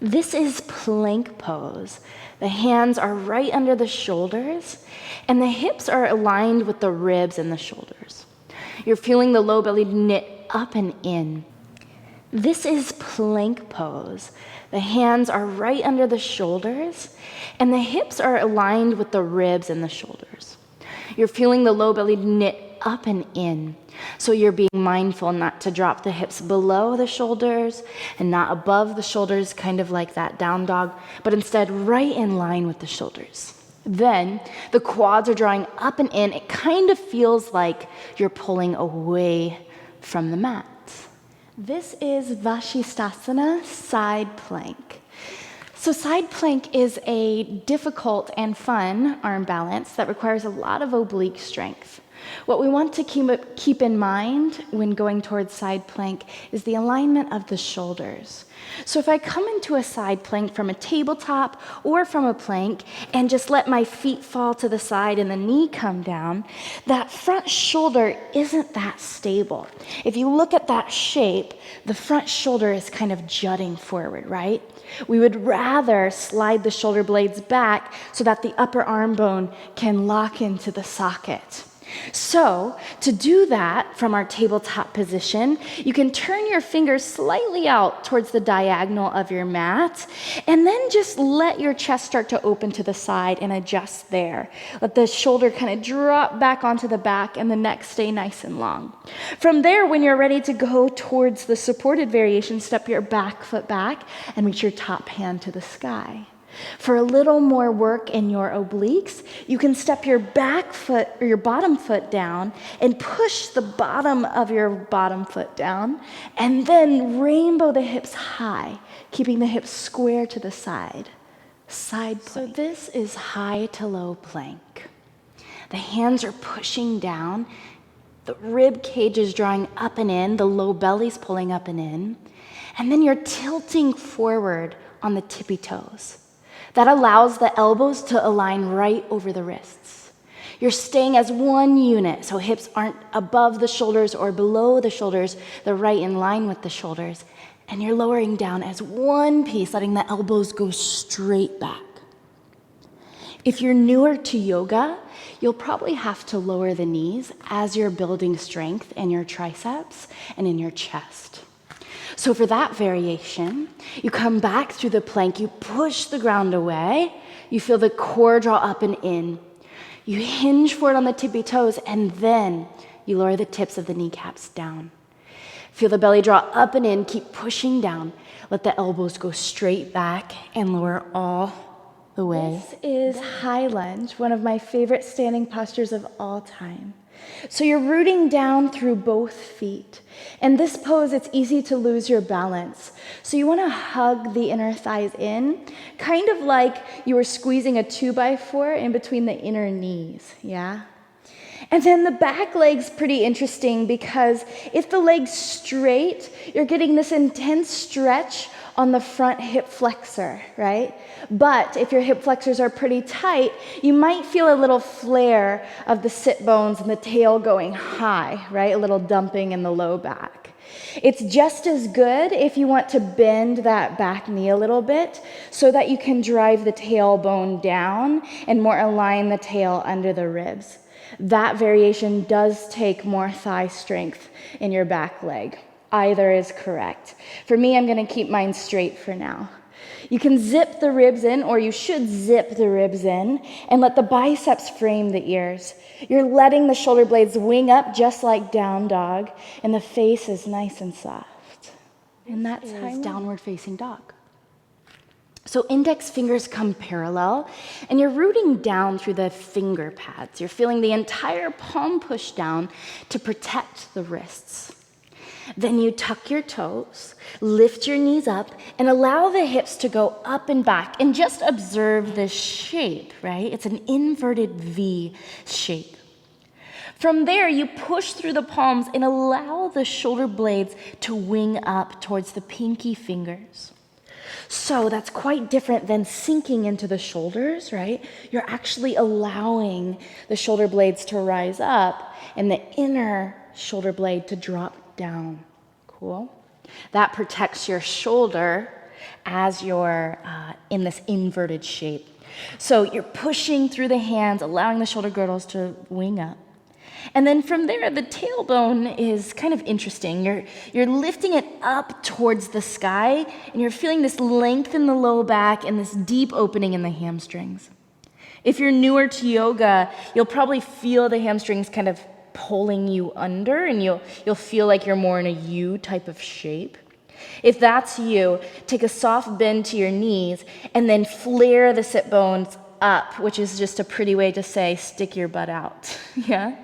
This is plank pose. The hands are right under the shoulders, and the hips are aligned with the ribs and the shoulders. You're feeling the low belly knit up and in. This is plank pose. The hands are right under the shoulders, and the hips are aligned with the ribs and the shoulders. You're feeling the low belly knit up and in. So you're being mindful not to drop the hips below the shoulders and not above the shoulders, kind of like that down dog, but instead right in line with the shoulders. Then the quads are drawing up and in. It kind of feels like you're pulling away from the mat. This is Vashisthasana, side plank. So side plank is a difficult and fun arm balance that requires a lot of oblique strength. What we want to keep in mind when going towards side plank is the alignment of the shoulders. So if I come into a side plank from a tabletop or from a plank and just let my feet fall to the side and the knee come down, that front shoulder isn't that stable. If you look at that shape, the front shoulder is kind of jutting forward, right? We would rather slide the shoulder blades back so that the upper arm bone can lock into the socket. So to do that from our tabletop position, you can turn your fingers slightly out towards the diagonal of your mat, and then just let your chest start to open to the side and adjust there. Let the shoulder kind of drop back onto the back and the neck stay nice and long. From there, when you're ready to go towards the supported variation, step your back foot back and reach your top hand to the sky. For a little more work in your obliques, you can step your back foot or your bottom foot down and push the bottom of your bottom foot down, and then rainbow the hips high, keeping the hips square to the side. Side plank. So this is high to low plank. The hands are pushing down, the rib cage is drawing up and in, the low belly's pulling up and in, and then you're tilting forward on the tippy toes. That allows the elbows to align right over the wrists. You're staying as one unit, so hips aren't above the shoulders or below the shoulders, they're right in line with the shoulders. And you're lowering down as one piece, letting the elbows go straight back. If you're newer to yoga, you'll probably have to lower the knees as you're building strength in your triceps and in your chest. So for that variation, you come back through the plank, you push the ground away, you feel the core draw up and in. You hinge forward on the tippy toes, and then you lower the tips of the kneecaps down. Feel the belly draw up and in, keep pushing down. Let the elbows go straight back and lower all the way. This is high lunge, one of my favorite standing postures of all time. So you're rooting down through both feet. In this pose, it's easy to lose your balance. So you want to hug the inner thighs in, kind of like you were squeezing a 2x4 in between the inner knees, yeah? And then the back leg's pretty interesting because if the leg's straight, you're getting this intense stretch on the front hip flexor, right? But if your hip flexors are pretty tight, you might feel a little flare of the sit bones and the tail going high, right? A little dumping in the low back. It's just as good if you want to bend that back knee a little bit so that you can drive the tailbone down and more align the tail under the ribs. That variation does take more thigh strength in your back leg. Either is correct. For me, I'm going to keep mine straight for now. You can zip the ribs in, or you should zip the ribs in, and let the biceps frame the ears. You're letting the shoulder blades wing up just like down dog, and the face is nice and soft. And that's downward facing dog. So index fingers come parallel, and you're rooting down through the finger pads. You're feeling the entire palm push down to protect the wrists. Then you tuck your toes, lift your knees up, and allow the hips to go up and back. And just observe this shape, right? It's an inverted V shape. From there, you push through the palms and allow the shoulder blades to wing up towards the pinky fingers. So that's quite different than sinking into the shoulders, right? You're actually allowing the shoulder blades to rise up and the inner shoulder blade to drop down. Cool. That protects your shoulder as you're in this inverted shape. So you're pushing through the hands, allowing the shoulder girdles to wing up. And then from there, the tailbone is kind of interesting. You're lifting it up towards the sky, and you're feeling this length in the low back and this deep opening in the hamstrings. If you're newer to yoga, you'll probably feel the hamstrings kind of pulling you under, and you'll feel like you're more in a U type of shape. If that's you, take a soft bend to your knees, and then flare the sit bones up, which is just a pretty way to say stick your butt out. Yeah?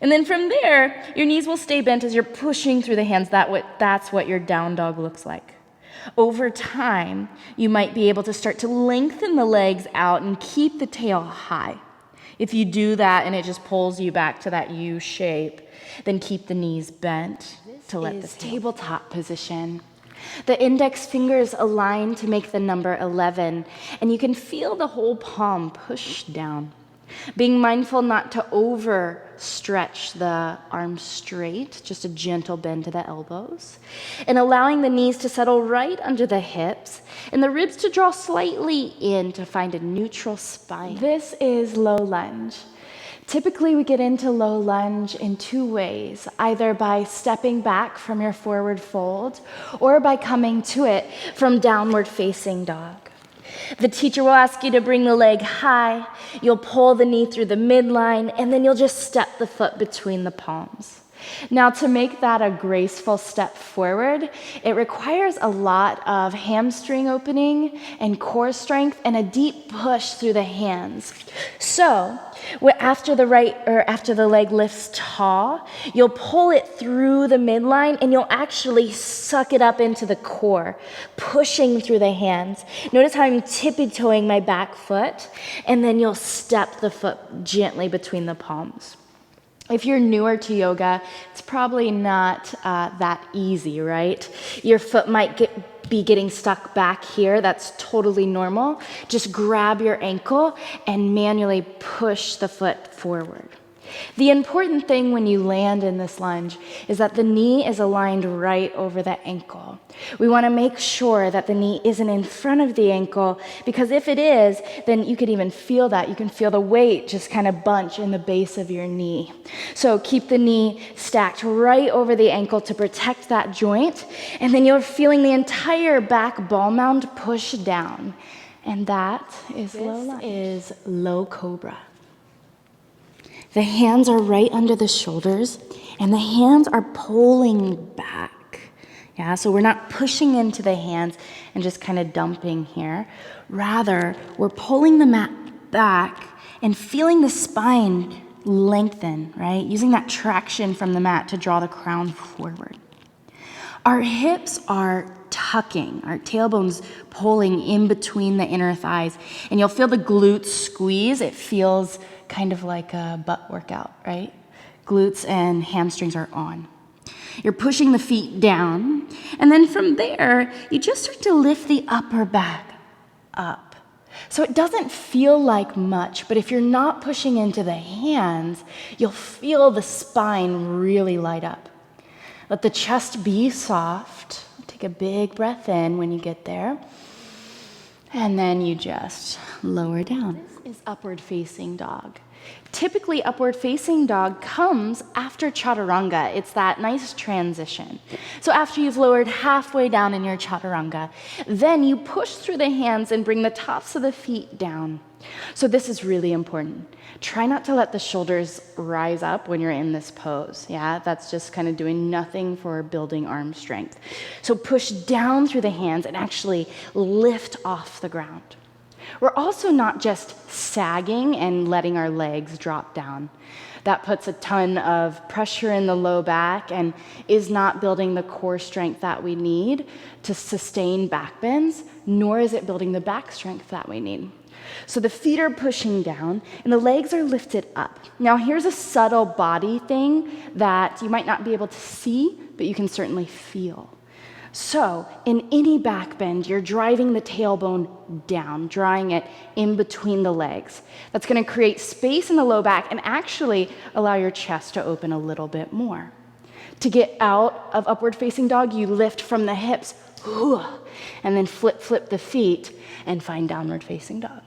And then from there, your knees will stay bent as you're pushing through the hands. That's what your down dog looks like. Over time, you might be able to start to lengthen the legs out and keep the tail high. If you do that and it just pulls you back to that U shape, then keep the knees bent to let the tabletop position. The index fingers align to make the number 11, and you can feel the whole palm push down. Being mindful not to overstretch the arms straight, just a gentle bend to the elbows, and allowing the knees to settle right under the hips and the ribs to draw slightly in to find a neutral spine. This is low lunge. Typically, we get into low lunge in two ways, either by stepping back from your forward fold or by coming to it from downward facing dog. The teacher will ask you to bring the leg high, you'll pull the knee through the midline, and then you'll just step the foot between the palms. Now, to make that a graceful step forward, it requires a lot of hamstring opening and core strength and a deep push through the hands. So, after the leg lifts tall, you'll pull it through the midline and you'll actually suck it up into the core, pushing through the hands. Notice how I'm tippy-toeing my back foot, and then you'll step the foot gently between the palms. If you're newer to yoga, it's probably not that easy, right? Your foot might be getting stuck back here. That's totally normal. Just grab your ankle and manually push the foot forward. The important thing when you land in this lunge is that the knee is aligned right over the ankle. We want to make sure that the knee isn't in front of the ankle, because if it is, then you could even feel that. You can feel the weight just kind of bunch in the base of your knee. So keep the knee stacked right over the ankle to protect that joint, and then you're feeling the entire back ball mound push down. And that is low lunge. This is low cobra. The hands are right under the shoulders, and the hands are pulling back. Yeah, so we're not pushing into the hands and just kind of dumping here. Rather, we're pulling the mat back and feeling the spine lengthen, right? Using that traction from the mat to draw the crown forward. Our hips are tucking, our tailbone's pulling in between the inner thighs, and you'll feel the glutes squeeze. It feels kind of like a butt workout, right? Glutes and hamstrings are on. You're pushing the feet down, and then from there, you just start to lift the upper back up. So it doesn't feel like much, but if you're not pushing into the hands, you'll feel the spine really light up. Let the chest be soft. Take a big breath in when you get there, and then you just lower down. This is upward facing dog. Typically, upward facing dog comes after chaturanga. It's that nice transition. So after you've lowered halfway down in your chaturanga, then you push through the hands and bring the tops of the feet down. So this is really important. Try not to let the shoulders rise up when you're in this pose. Yeah, that's just kind of doing nothing for building arm strength. So push down through the hands and actually lift off the ground. We're also not just sagging and letting our legs drop down. That puts a ton of pressure in the low back and is not building the core strength that we need to sustain back bends, nor is it building the back strength that we need. So the feet are pushing down and the legs are lifted up. Now here's a subtle body thing that you might not be able to see, but you can certainly feel. So in any back bend, you're driving the tailbone down, drawing it in between the legs. That's going to create space in the low back and actually allow your chest to open a little bit more. To get out of upward facing dog, you lift from the hips, and and then flip the feet and find downward facing dog.